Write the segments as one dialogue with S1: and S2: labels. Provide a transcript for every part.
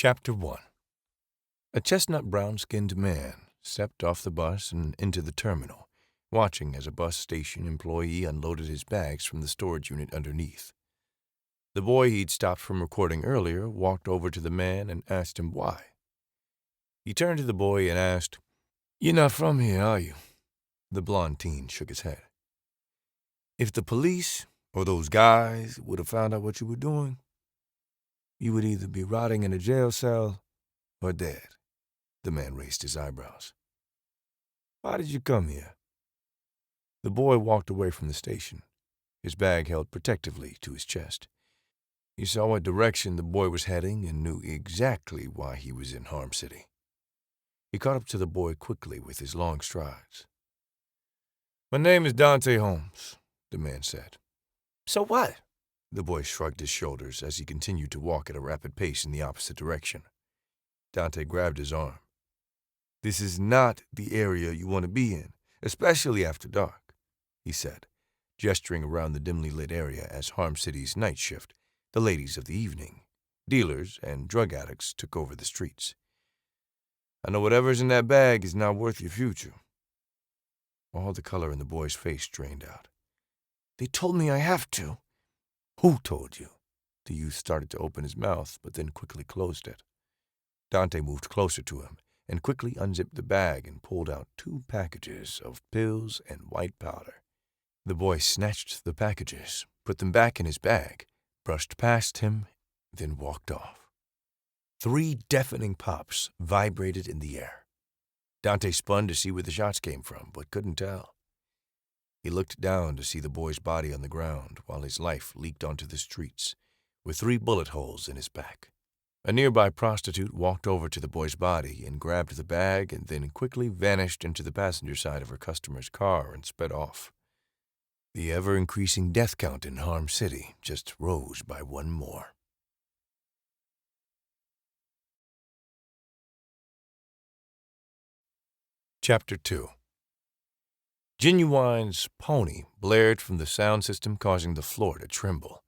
S1: Chapter 1. A chestnut brown-skinned man stepped off the bus and into the terminal, watching as a bus station employee unloaded his bags from the storage unit underneath. The boy he'd stopped from recording earlier walked over to the man and asked him why. He turned to the boy and asked, "You're not from here, are you?" The blond teen shook his head. "If the police or those guys would have found out what you were doing, you would either be rotting in a jail cell or dead." The man raised his eyebrows. "Why did you come here?" The boy walked away from the station, his bag held protectively to his chest. He saw what direction the boy was heading and knew exactly why he was in Harm City. He caught up to the boy quickly with his long strides. "My name is Dante Holmes," the man said. "So what?" The boy shrugged his shoulders as he continued to walk at a rapid pace in the opposite direction. Dante grabbed his arm. "This is not the area you want to be in, especially after dark," he said, gesturing around the dimly lit area as Harm City's night shift, the ladies of the evening, dealers, and drug addicts took over the streets. "I know whatever's in that bag is not worth your future." All the color in the boy's face drained out. "They told me I have to." "Who told you?" The youth started to open his mouth, but then quickly closed it. Dante moved closer to him and quickly unzipped the bag and pulled out 2 packages of pills and white powder. The boy snatched the packages, put them back in his bag, brushed past him, then walked off. 3 deafening pops vibrated in the air. Dante spun to see where the shots came from, but couldn't tell. He looked down to see the boy's body on the ground while his life leaked onto the streets, with 3 bullet holes in his back. A nearby prostitute walked over to the boy's body and grabbed the bag and then quickly vanished into the passenger side of her customer's car and sped off. The ever-increasing death count in Harm City just rose by 1 more. Chapter 2. Genuine's Pony blared from the sound system, causing the floor to tremble.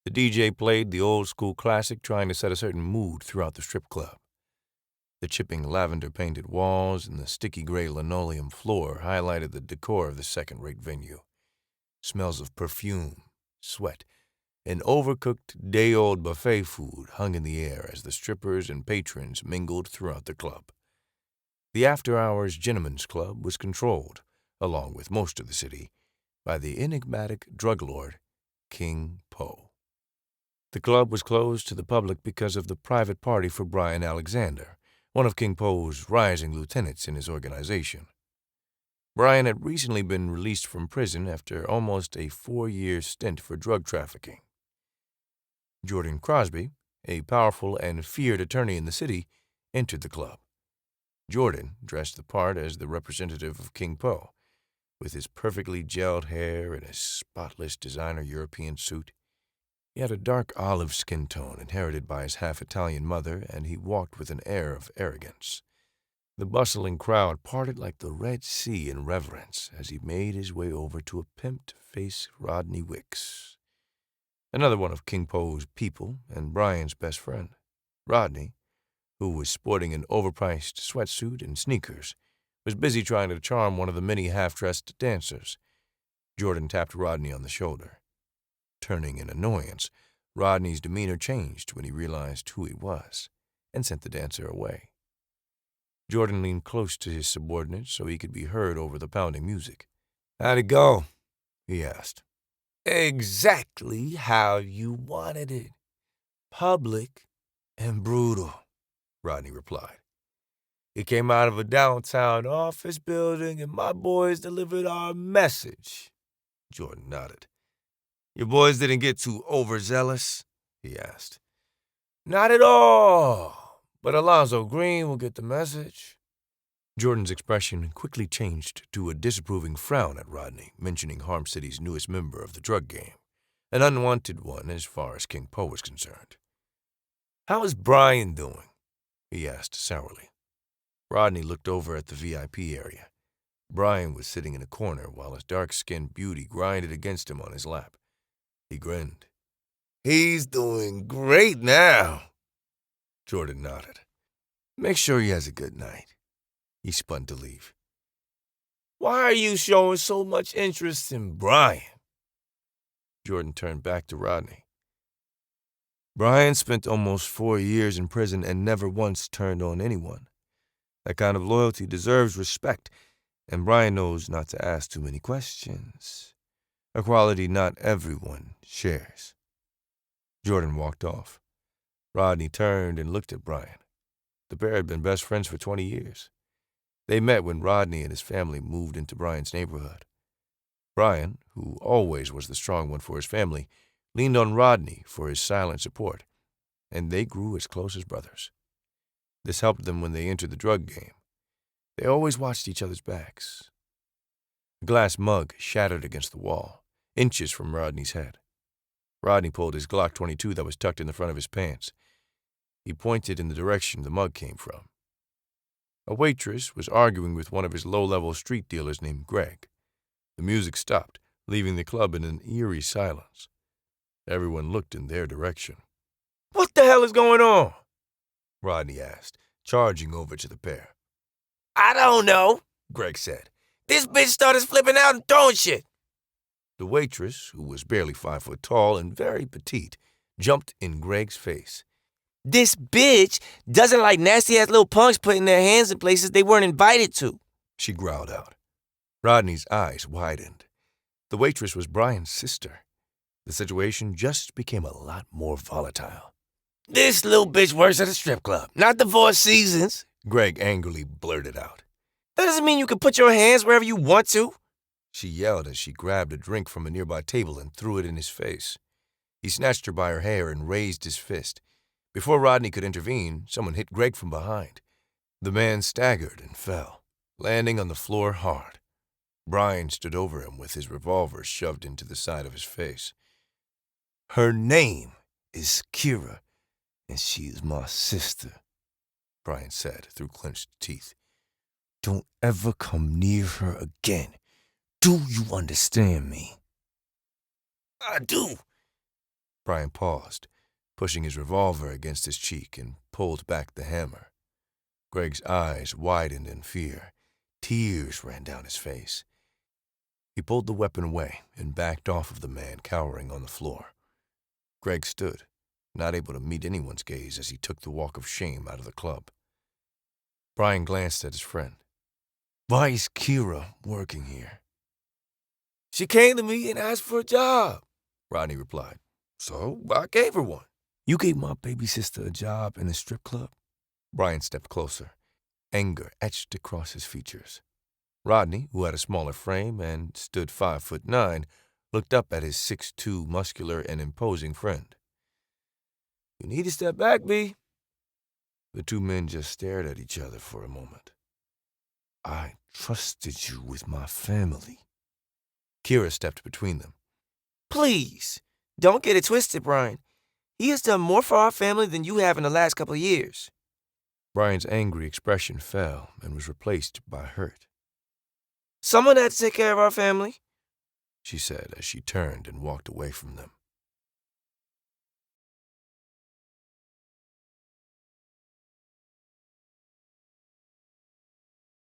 S1: The DJ played the old-school classic, trying to set a certain mood throughout the strip club. The chipping lavender-painted walls and the sticky gray linoleum floor highlighted the decor of the second-rate venue. Smells of perfume, sweat, and overcooked day-old buffet food hung in the air as the strippers and patrons mingled throughout the club. The after-hours gentlemen's club was controlled, along with most of the city, by the enigmatic drug lord King Po. The club was closed to the public because of the private party for Brian Alexander, one of King Po's rising lieutenants in his organization. Brian had recently been released from prison after almost a 4-year stint for drug trafficking. Jordan Crosby, a powerful and feared attorney in the city, entered the club. Jordan dressed the part as the representative of King Po, with his perfectly gelled hair and his spotless designer European suit. He had a dark olive skin tone inherited by his half-Italian mother, and he walked with an air of arrogance. The bustling crowd parted like the Red Sea in reverence as he made his way over to a pimped-faced Rodney Wicks, another one of King Po's people and Brian's best friend. Rodney, who was sporting an overpriced sweatsuit and sneakers, was busy trying to charm one of the many half-dressed dancers. Jordan tapped Rodney on the shoulder. Turning in annoyance, Rodney's demeanor changed when he realized who he was, and sent the dancer away. Jordan leaned close to his subordinate so he could be heard over the pounding music. "How'd it go?" he asked. "Exactly how you wanted it. Public and brutal," Rodney replied. "It came out of a downtown office building, and my boys delivered our message." Jordan nodded. "Your boys didn't get too overzealous?" he asked. "Not at all, but Alonzo Green will get the message." Jordan's expression quickly changed to a disapproving frown at Rodney, mentioning Harm City's newest member of the drug game, an unwanted one as far as King Po was concerned. "How is Brian doing?" he asked sourly. Rodney looked over at the VIP area. Brian was sitting in a corner while his dark-skinned beauty grinded against him on his lap. He grinned. "He's doing great now." Jordan nodded. Make sure he has a good night. He spun to leave. Why are you showing so much interest in Brian? Jordan turned back to Rodney. Brian spent almost 4 years in prison and never once turned on anyone. That kind of loyalty deserves respect, and Brian knows not to ask too many questions, a quality not everyone shares. Jordan walked off. Rodney turned and looked at Brian. The pair had been best friends for 20 years. They met when Rodney and his family moved into Brian's neighborhood. Brian, who always was the strong one for his family, leaned on Rodney for his silent support, and they grew as close as brothers. This helped them when they entered the drug game. They always watched each other's backs. A glass mug shattered against the wall, inches from Rodney's head. Rodney pulled his Glock 22 that was tucked in the front of his pants. He pointed in the direction the mug came from. A waitress was arguing with one of his low-level street dealers named Greg. The music stopped, leaving the club in an eerie silence. Everyone looked in their direction. What the hell is going on? Rodney asked, charging over to the pair. I don't know, Greg said. This bitch started flipping out and throwing shit. The waitress, who was barely 5 foot tall and very petite, jumped in Greg's face. This bitch doesn't like nasty-ass little punks putting their hands in places they weren't invited to, she growled out. Rodney's eyes widened. The waitress was Brian's sister. The situation just became a lot more volatile. This little bitch works at a strip club, not the Four Seasons, Greg angrily blurted out. That doesn't mean you can put your hands wherever you want to, she yelled as she grabbed a drink from a nearby table and threw it in his face. He snatched her by her hair and raised his fist. Before Rodney could intervene, someone hit Greg from behind. The man staggered and fell, landing on the floor hard. Brian stood over him with his revolver shoved into the side of his face. Her name is Kira, and she is my sister, Brian said through clenched teeth. Don't ever come near her again. Do you understand me? I do. Brian paused, pushing his revolver against his cheek, and pulled back the hammer. Greg's eyes widened in fear. Tears ran down his face. He pulled the weapon away and backed off of the man cowering on the floor. Greg stood, not able to meet anyone's gaze as he took the walk of shame out of the club. Brian glanced at his friend. Why is Kira working here? She came to me and asked for a job, Rodney replied. So I gave her one. You gave my baby sister a job in a strip club? Brian stepped closer. Anger etched across his features. Rodney, who had a smaller frame and stood 5'9", looked up at his 6'2", muscular and imposing friend. You need to step back, B. The two men just stared at each other for a moment. I trusted you with my family. Kira stepped between them. Please, don't get it twisted, Brian. He has done more for our family than you have in the last couple of years. Brian's angry expression fell and was replaced by hurt. Someone had to take care of our family, she said as she turned and walked away from them.